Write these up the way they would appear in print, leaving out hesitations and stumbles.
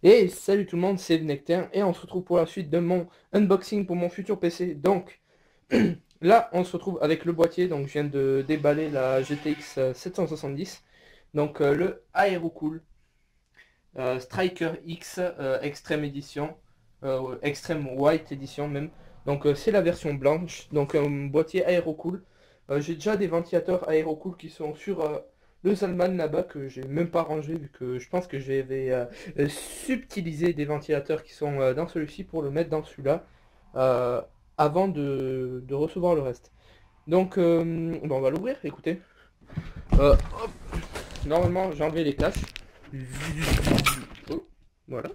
Et salut tout le monde, c'est Nectar et on se retrouve pour la suite de mon unboxing pour mon futur PC. Donc là, on se retrouve avec le boîtier. Donc je viens de déballer la GTX 770. Donc le Aerocool Striker X Extreme Edition, Extreme White Edition même. Donc c'est la version blanche. Donc un boîtier Aerocool. J'ai déjà des ventilateurs Aerocool qui sont sur le Zalman là-bas que j'ai même pas rangé vu que je pense que je vais subtiliser des ventilateurs qui sont dans celui-ci pour le mettre dans celui-là euh, avant de recevoir le reste. Donc bon, on va l'ouvrir, écoutez. Hop, normalement j'ai enlevé les caches. Oh, voilà.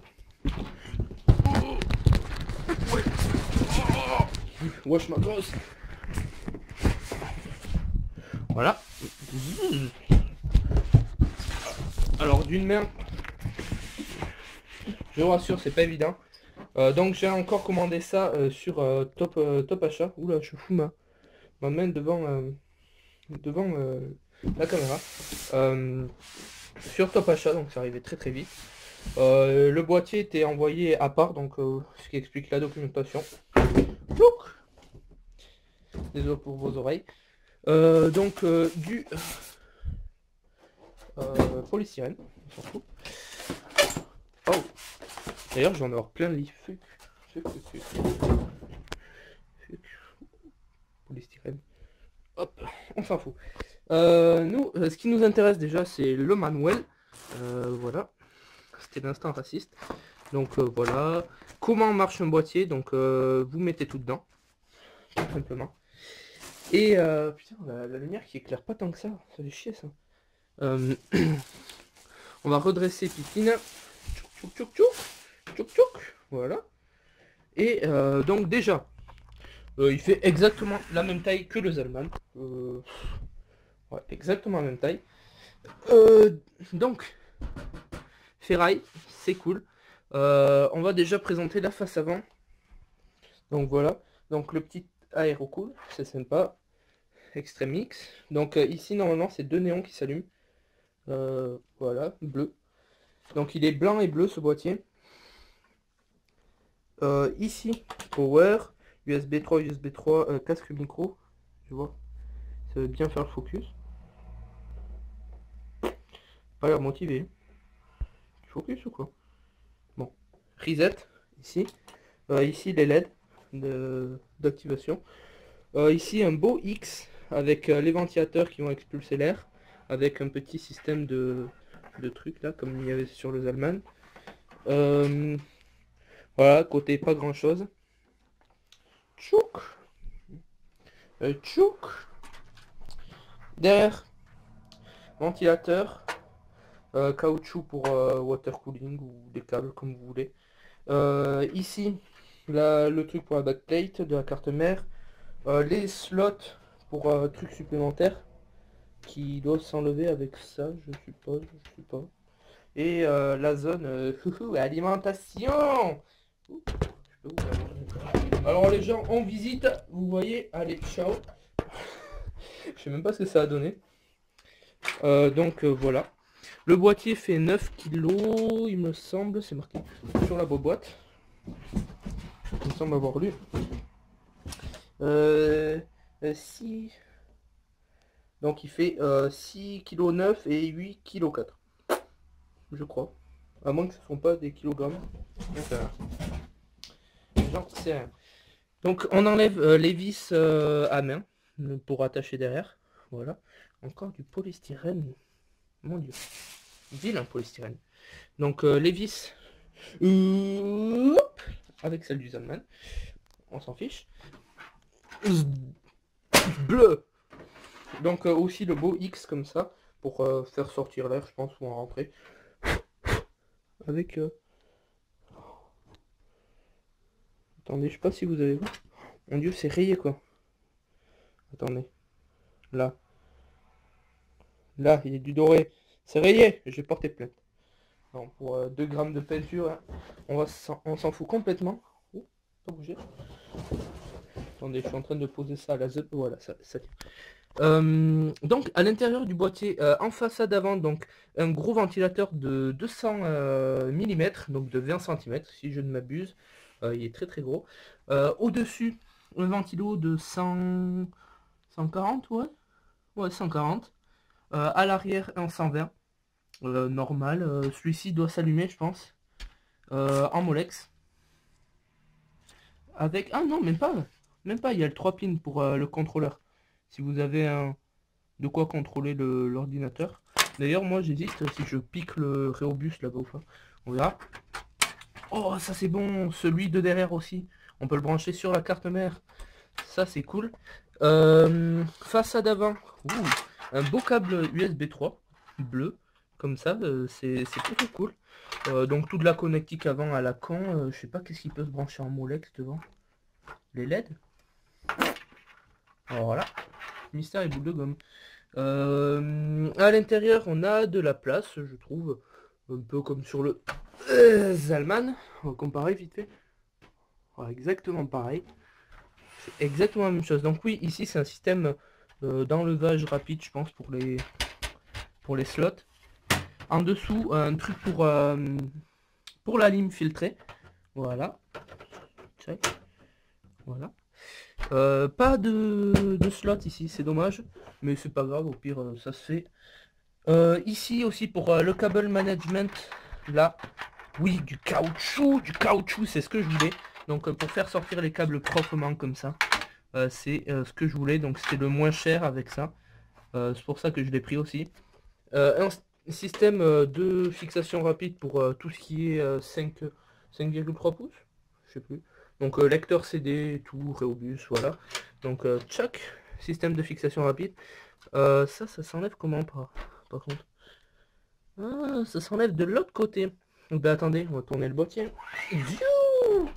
Wesh ma gosse. Voilà. Alors d'une main, je vous rassure, c'est pas évident. Donc j'ai encore commandé ça sur Top Achat. Oula, je fous ma main devant la caméra. Euh, sur Top Achat, donc c'est arrivé très très vite. Le boîtier était envoyé à part, donc ce qui explique la documentation. Plouc. Désolé pour vos oreilles. Donc du polystyrène, on s'en fout. Oh, d'ailleurs j'en ai avoir plein le lit. Fuck. Polystyrène. Hop, on s'en fout. Ce qui nous intéresse déjà, c'est le manuel. Voilà, c'était l'instant raciste. Donc voilà, comment marche un boîtier. Donc vous mettez tout dedans, tout simplement. Et putain, la lumière qui éclaire pas tant que ça fait chier ça. Euh, on va redresser Pipine. Tchouk tchouk tchouk tchouk tchouk. Voilà. Et donc déjà, il fait exactement la même taille que le Zalman. Ouais, exactement la même taille. Euh, donc, ferraille, c'est cool. On va déjà présenter la face avant. Donc voilà. Donc le petit aérocool, c'est sympa. Extreme X. Donc ici normalement c'est deux néons qui s'allument. Voilà, bleu. Donc il est blanc et bleu ce boîtier. Ici, power, USB 3, USB 3, casque micro. Je vois. Ça veut bien faire le focus. Pas l'air motivé. Tu focus ou quoi? Bon. Reset, ici. Ici les LED d'activation. Ici un beau X avec les ventilateurs qui vont expulser l'air. Avec un petit système de trucs là, comme il y avait sur le Zalman. Voilà, côté pas grand chose. Tchouk, tchouk. Derrière, ventilateur, caoutchouc pour water cooling ou des câbles comme vous voulez. Ici, le truc pour la backplate de la carte mère. Les slots pour trucs supplémentaires qui doivent s'enlever avec ça, je suppose, je sais pas. Et la zone alimentation. Ouh, je peux vous alors les gens, on visite, vous voyez, allez, ciao. Je sais même pas ce que ça a donné. Donc voilà. Le boîtier fait 9 kilos, il me semble, c'est marqué sur la boîte. Il me semble avoir lu. 6. Donc il fait 6 kg 9 et 8 kg 4. Je crois. À moins que ce ne sont pas des kilogrammes. J'en sais rien. Donc on enlève les vis à main pour attacher derrière. Voilà. Encore du polystyrène. Mon dieu. Vilain polystyrène. Donc les vis. Hop, avec celle du Zalman. On s'en fiche. Bleu. Donc aussi le beau X comme ça. Pour faire sortir l'air, je pense, ou en rentrer. Avec... Attendez, je sais pas si vous avez vu. Mon dieu, c'est rayé quoi. Attendez. Là. Là, il y a du doré. C'est rayé. Je vais porter plainte. Non, pour 2 grammes de peinture, hein, on s'en fout complètement. Oh, pas bouger. Attendez, je suis en train de poser ça à la zone. Voilà, ça tient. Donc à l'intérieur du boîtier, en façade avant, donc un gros ventilateur de 200 mm, donc de 20 cm si je ne m'abuse. Il est très très gros. Au-dessus, un ventilo de 140, ouais. Ouais, 140. À l'arrière, un 120. Normal. Celui-ci doit s'allumer, je pense. En Molex. Avec... Ah non, même pas. Même pas, il y a le 3 pins pour le contrôleur. Si vous avez de quoi contrôler l'ordinateur. D'ailleurs, moi j'hésite si je pique le Rhéobus là-bas ou pas. On verra. Oh, ça c'est bon. Celui de derrière aussi. On peut le brancher sur la carte mère. Ça c'est cool. Façade avant. Ouh, un beau câble USB 3 bleu. Comme ça, c'est plutôt cool. Donc toute la connectique avant à la con. Je sais pas qu'est-ce qui peut se brancher en Molex devant. Les LED. Alors, voilà. Mystère et boule de gomme. À l'intérieur, on a de la place, je trouve. Un peu comme sur le Zalman. On va comparer vite fait. Ouais, exactement pareil. C'est exactement la même chose. Donc oui, ici c'est un système d'enlevage rapide, je pense, pour les slots. En dessous, un truc pour la lime filtrée. Voilà. Check. Voilà. Pas de slot ici, c'est dommage. Mais c'est pas grave, au pire, ça se fait. Ici aussi pour le câble management, là, oui, du caoutchouc, c'est ce que je voulais. Donc pour faire sortir les câbles proprement comme ça, c'est ce que je voulais. Donc c'était le moins cher avec ça. C'est pour ça que je l'ai pris aussi. Un système de fixation rapide pour tout ce qui est 5,3 pouces, je sais plus. Donc lecteur CD, tout, Rhéobus, voilà. Donc tchac, système de fixation rapide. Ça s'enlève comment par contre? Ah, ça s'enlève de l'autre côté. Donc bah attendez, on va tourner le boîtier. Ziou,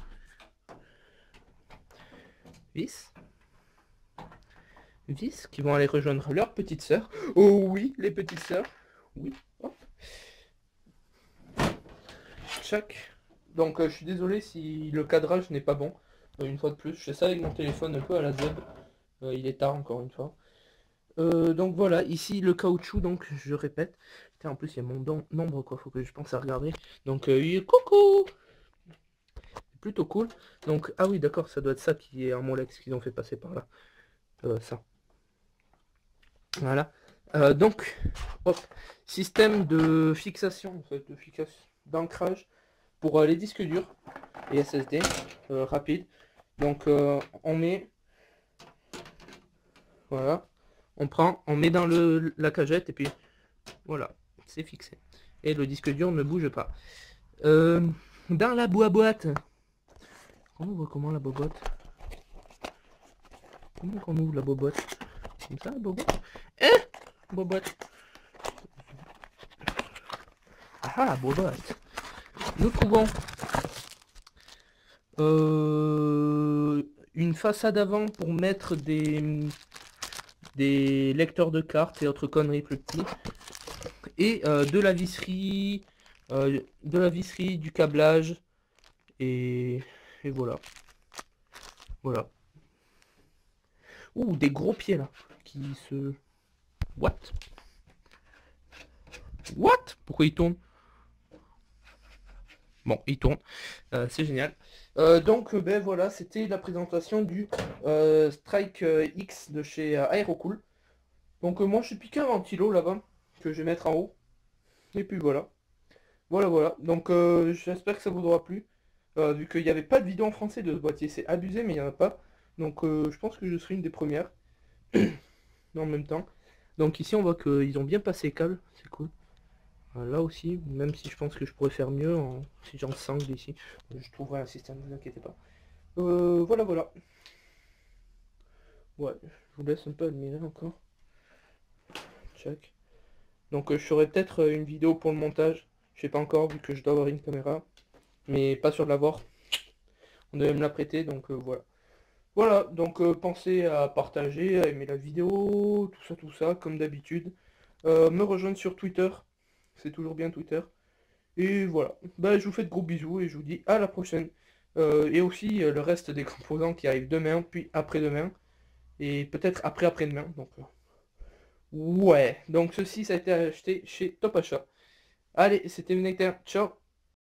vis. Vis qui vont aller rejoindre leur petite sœur. Oh oui, les petites sœurs. Oui. Hop. Tchac. Donc je suis désolé si le cadrage n'est pas bon. Une fois de plus, je fais ça avec mon téléphone un peu à la zeb. Il est tard encore une fois. Donc voilà, ici le caoutchouc, donc je répète. Putain, en plus il y a mon nombre quoi, faut que je pense à regarder. Donc coucou, c'est plutôt cool. Donc ah oui d'accord, ça doit être ça qui est un Molex qu'ils ont fait passer par là. Ça. Voilà. Donc hop, système de fixation en fait, d'ancrage pour les disques durs et SSD rapide. Donc on met, voilà, on met dans la cagette et puis voilà, c'est fixé. Et le disque dur ne bouge pas. Dans la boîte. On voit comment la boîte? Comment qu'on ouvre la boîte? Comme ça la boîte? Boîte. Ah la boîte. Nous trouvons une façade avant pour mettre des lecteurs de cartes et autres conneries plus petits. Et de la visserie, du câblage, et voilà. Voilà. Ouh, des gros pieds là, qui se... What? What? Pourquoi il tourne? Bon, il tourne. C'est génial. Donc, ben voilà, c'était la présentation du Strike X de chez Aerocool. Donc, moi, je suis piqué un ventilo là-bas, que je vais mettre en haut. Et puis voilà. Voilà. Donc, j'espère que ça vous aura plu. Vu qu'il n'y avait pas de vidéo en français de ce boîtier, c'est abusé, mais il n'y en a pas. Donc, je pense que je serai une des premières. En même temps. Donc, ici, on voit qu'ils ont bien passé les câbles. C'est cool. Là aussi, même si je pense que je pourrais faire mieux si j'en sangle ici. Je trouverai un système, ne vous inquiétez pas. Voilà. Ouais, je vous laisse un peu admirer encore. Check. Donc je ferai peut-être une vidéo pour le montage. Je sais pas encore vu que je dois avoir une caméra. Mais pas sûr de l'avoir. On devait me la prêter, donc voilà. Voilà, donc pensez à partager, à aimer la vidéo, tout ça, comme d'habitude. Me rejoindre sur Twitter. C'est toujours bien Twitter. Et voilà. Bah, je vous fais de gros bisous et je vous dis à la prochaine. Et aussi le reste des composants qui arrivent demain, puis après-demain. Et peut-être après-après-demain. Donc Ouais, donc ceci, ça a été acheté chez Top Achat. Allez, c'était Nectar. Ciao.